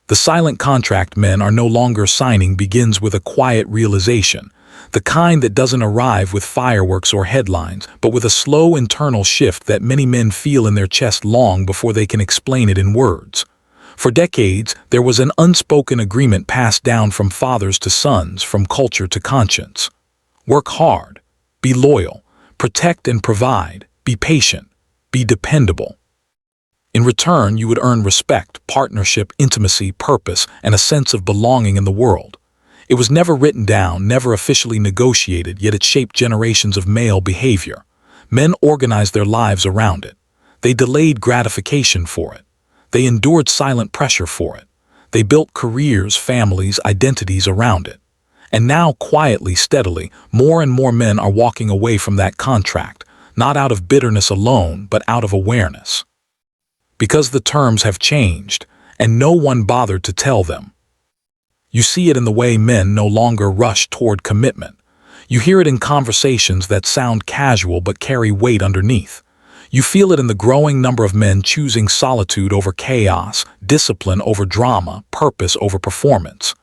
The silent contract men are no longer signing begins with a quiet realization, the kind that doesn't arrive with fireworks or headlines, but with a slow internal shift that many men feel in their chest long before they can explain it in words. For decades, there was an unspoken agreement passed down from fathers to sons, from culture to conscience. Work hard, be loyal, protect and provide, be patient, be dependable. In return, you would earn respect, partnership, intimacy, purpose, and a sense of belonging in the world. It was never written down, never officially negotiated, yet it shaped generations of male behavior. Men organized their lives around it. They delayed gratification for it. They endured silent pressure for it. They built careers, families, identities around it. And now, quietly, steadily, more and more men are walking away from that contract, not out of bitterness alone, but out of awareness. Because the terms have changed, and no one bothered to tell them. You see it in the way men no longer rush toward commitment. You hear it in conversations that sound casual but carry weight underneath. You feel it in the growing number of men choosing solitude over chaos, discipline over drama, purpose over performance.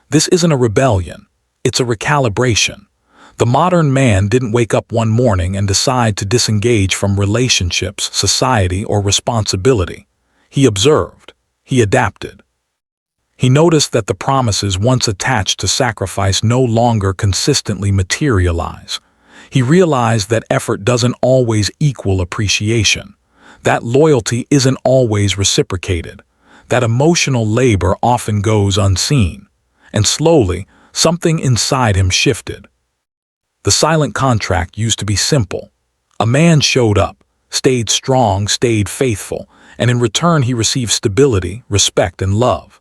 This isn't a rebellion. It's a recalibration. The modern man didn't wake up one morning and decide to disengage from relationships, society, or responsibility. He observed. He adapted. He noticed that the promises once attached to sacrifice no longer consistently materialize. He realized that effort doesn't always equal appreciation, that loyalty isn't always reciprocated, that emotional labor often goes unseen. And slowly, something inside him shifted. The silent contract used to be simple. A man showed up, stayed strong, stayed faithful, and in return he received stability, respect, and love.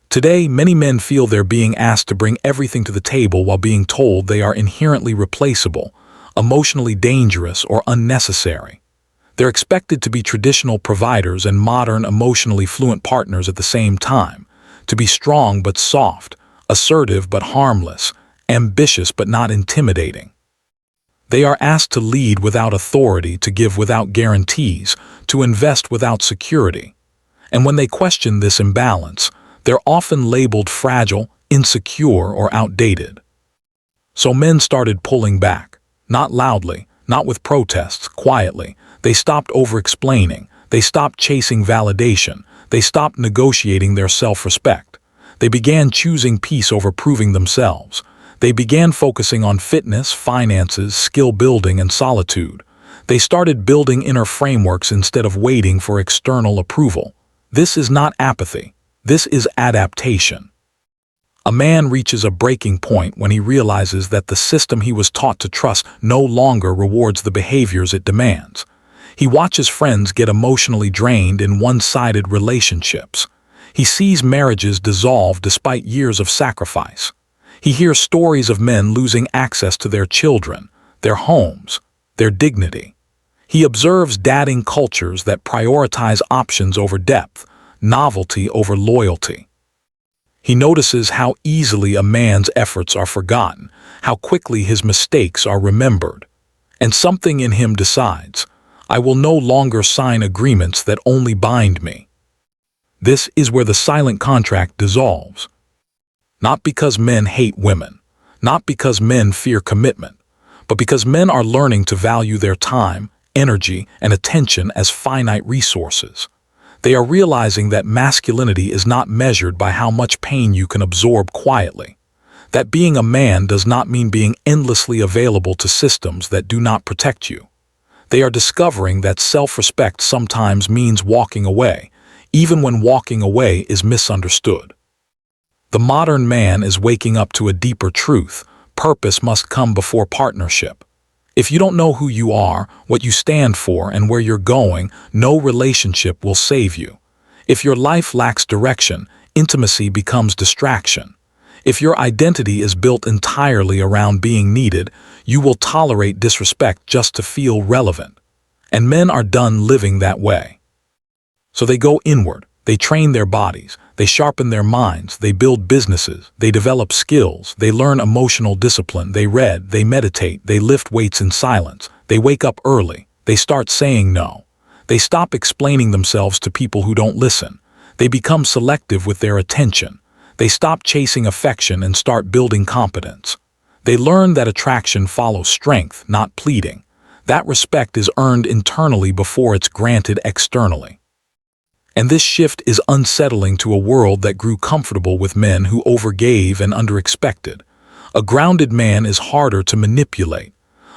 Today, many men feel they're being asked to bring everything to the table while being told they are inherently replaceable, emotionally dangerous, or unnecessary. They're expected to be traditional providers and modern, emotionally fluent partners at the same time, to be strong but soft, assertive but harmless, ambitious but not intimidating. They are asked to lead without authority, to give without guarantees, to invest without security. And when they question this imbalance, they're often labeled fragile, insecure, or outdated. So men started pulling back, not loudly, not with protests, quietly. They stopped over-explaining. They stopped chasing validation. They stopped negotiating their self-respect. They began choosing peace over proving themselves. They began focusing on fitness, finances, skill building, and solitude. They started building inner frameworks instead of waiting for external approval. This is not apathy. This is adaptation. A man reaches a breaking point when he realizes that the system he was taught to trust no longer rewards the behaviors it demands. He watches friends get emotionally drained in one-sided relationships. He sees marriages dissolve despite years of sacrifice. He hears stories of men losing access to their children, their homes, their dignity. He observes dating cultures that prioritize options over depth, novelty over loyalty. He notices how easily a man's efforts are forgotten, how quickly his mistakes are remembered. And something in him decides, I will no longer sign agreements that only bind me. This is where the silent contract dissolves. Not because men hate women, not because men fear commitment, but because men are learning to value their time, energy, and attention as finite resources. They are realizing that masculinity is not measured by how much pain you can absorb quietly. That being a man does not mean being endlessly available to systems that do not protect you. They are discovering that self-respect sometimes means walking away, even when walking away is misunderstood. The modern man is waking up to a deeper truth. Purpose must come before partnership. If you don't know who you are, what you stand for, and where you're going, no relationship will save you. If your life lacks direction, intimacy becomes distraction. If your identity is built entirely around being needed, you will tolerate disrespect just to feel relevant. And men are done living that way. So they go inward, they train their bodies, they sharpen their minds, they build businesses, they develop skills, they learn emotional discipline, they read, they meditate, they lift weights in silence, they wake up early, they start saying no. They stop explaining themselves to people who don't listen. They become selective with their attention. They stop chasing affection and start building competence. They learn that attraction follows strength, not pleading. That respect is earned internally before it's granted externally. And this shift is unsettling to a world that grew comfortable with men who overgave and underexpected. A grounded man is harder to manipulate.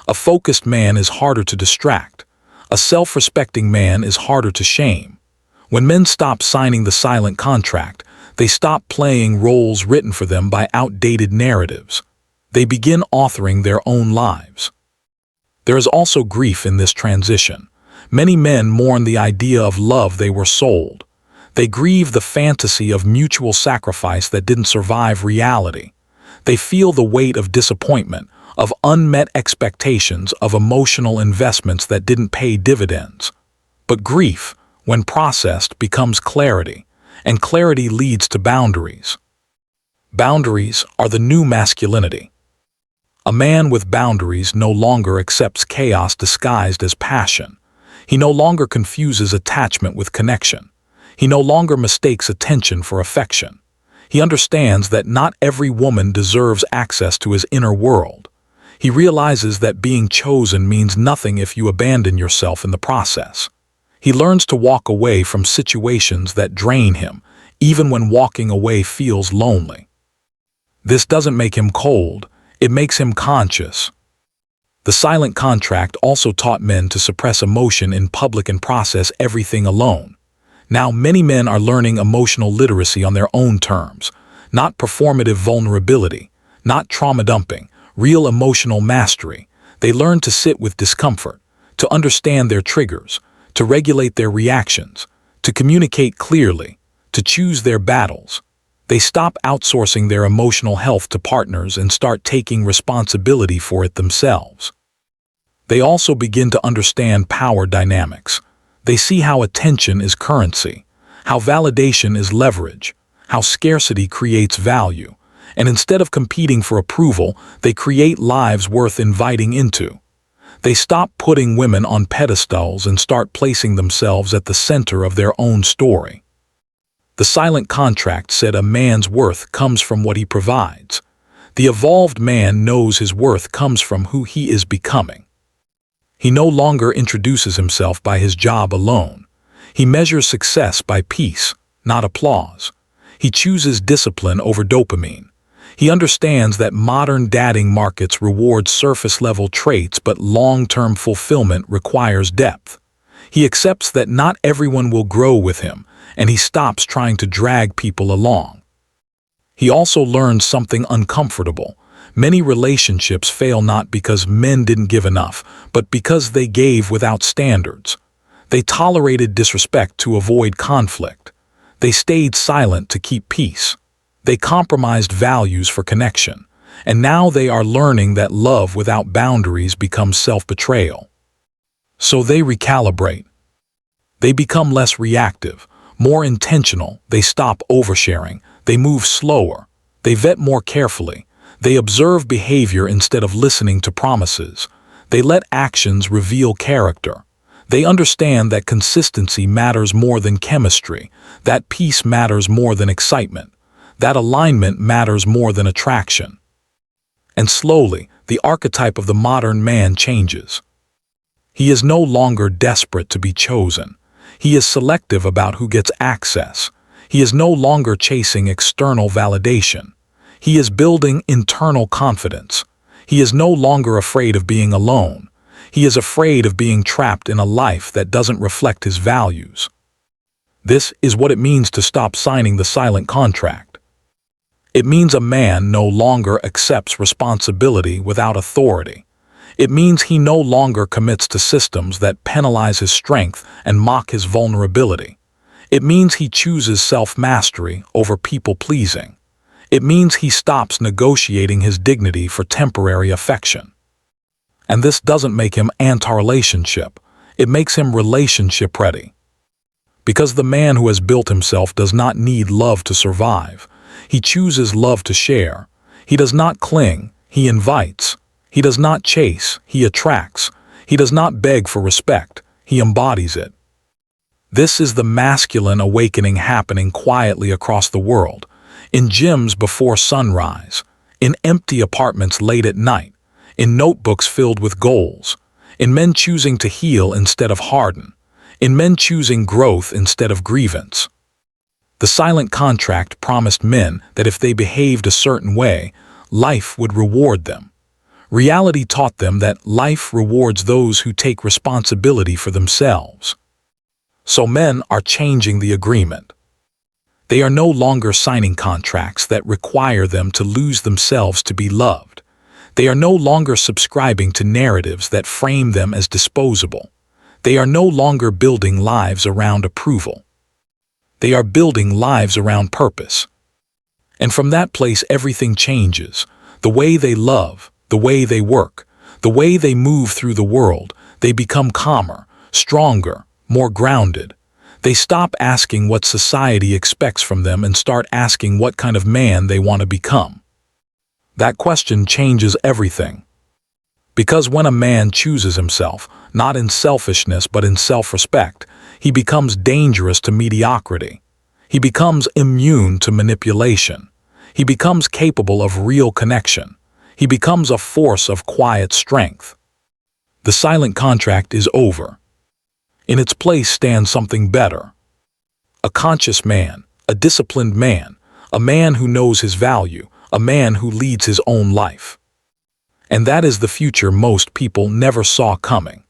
A focused man is harder to distract. A self-respecting man is harder to shame. When men stop signing the silent contract, they stop playing roles written for them by outdated narratives. They begin authoring their own lives. There is also grief in this transition. Many men mourn the idea of love they were sold. They grieve the fantasy of mutual sacrifice that didn't survive reality. They feel the weight of disappointment, of unmet expectations, of emotional investments that didn't pay dividends. But grief, when processed, becomes clarity, and clarity leads to boundaries. Boundaries are the new masculinity. A man with boundaries no longer accepts chaos disguised as passion. He no longer confuses attachment with connection. He no longer mistakes attention for affection. He understands that not every woman deserves access to his inner world. He realizes that being chosen means nothing if you abandon yourself in the process. He learns to walk away from situations that drain him, even when walking away feels lonely. This doesn't make him cold, it makes him conscious. The silent contract also taught men to suppress emotion in public and process everything alone. Now many men are learning emotional literacy on their own terms, not performative vulnerability, not trauma dumping, real emotional mastery. They learn to sit with discomfort, to understand their triggers, to regulate their reactions, to communicate clearly, to choose their battles. They stop outsourcing their emotional health to partners and start taking responsibility for it themselves. They also begin to understand power dynamics. They see how attention is currency, how validation is leverage, how scarcity creates value, and instead of competing for approval, they create lives worth inviting into. They stop putting women on pedestals and start placing themselves at the center of their own story. The silent contract said a man's worth comes from what he provides. The evolved man knows his worth comes from who he is becoming. He no longer introduces himself by his job alone. He measures success by peace, not applause. He chooses discipline over dopamine. He understands that modern dating markets reward surface-level traits, but long-term fulfillment requires depth. He accepts that not everyone will grow with him, and he stops trying to drag people along. He also learns something uncomfortable. Many relationships fail not because men didn't give enough, but because they gave without standards. They tolerated disrespect to avoid conflict. They stayed silent to keep peace. They compromised values for connection, and now they are learning that love without boundaries becomes self-betrayal. So they recalibrate. They become less reactive, more intentional. They stop oversharing. They move slower. They vet more carefully. They observe behavior instead of listening to promises. They let actions reveal character. They understand that consistency matters more than chemistry, that peace matters more than excitement, that alignment matters more than attraction. And slowly, the archetype of the modern man changes. He is no longer desperate to be chosen. He is selective about who gets access. He is no longer chasing external validation. He is building internal confidence. He is no longer afraid of being alone. He is afraid of being trapped in a life that doesn't reflect his values. This is what it means to stop signing the silent contract. It means a man no longer accepts responsibility without authority. It means he no longer commits to systems that penalize his strength and mock his vulnerability. It means he chooses self-mastery over people-pleasing. It means he stops negotiating his dignity for temporary affection. And this doesn't make him anti-relationship. It makes him relationship-ready. Because the man who has built himself does not need love to survive. He chooses love to share. He does not cling, he invites. He does not chase, he attracts. He does not beg for respect, he embodies it. This is the masculine awakening happening quietly across the world, in gyms before sunrise, in empty apartments late at night, in notebooks filled with goals, in men choosing to heal instead of harden, in men choosing growth instead of grievance. The silent contract promised men that if they behaved a certain way, life would reward them. Reality taught them that life rewards those who take responsibility for themselves. So men are changing the agreement. They are no longer signing contracts that require them to lose themselves to be loved. They are no longer subscribing to narratives that frame them as disposable. They are no longer building lives around approval. They are building lives around purpose. And from that place everything changes. The way they love, the way they work, the way they move through the world. They become calmer, stronger, more grounded. They stop asking what society expects from them and start asking what kind of man they want to become. That question changes everything. Because when a man chooses himself, not in selfishness but in self-respect, he becomes dangerous to mediocrity. He becomes immune to manipulation. He becomes capable of real connection. He becomes a force of quiet strength. The silent contract is over. In its place stands something better. A conscious man, a disciplined man, a man who knows his value, a man who leads his own life. And that is the future most people never saw coming.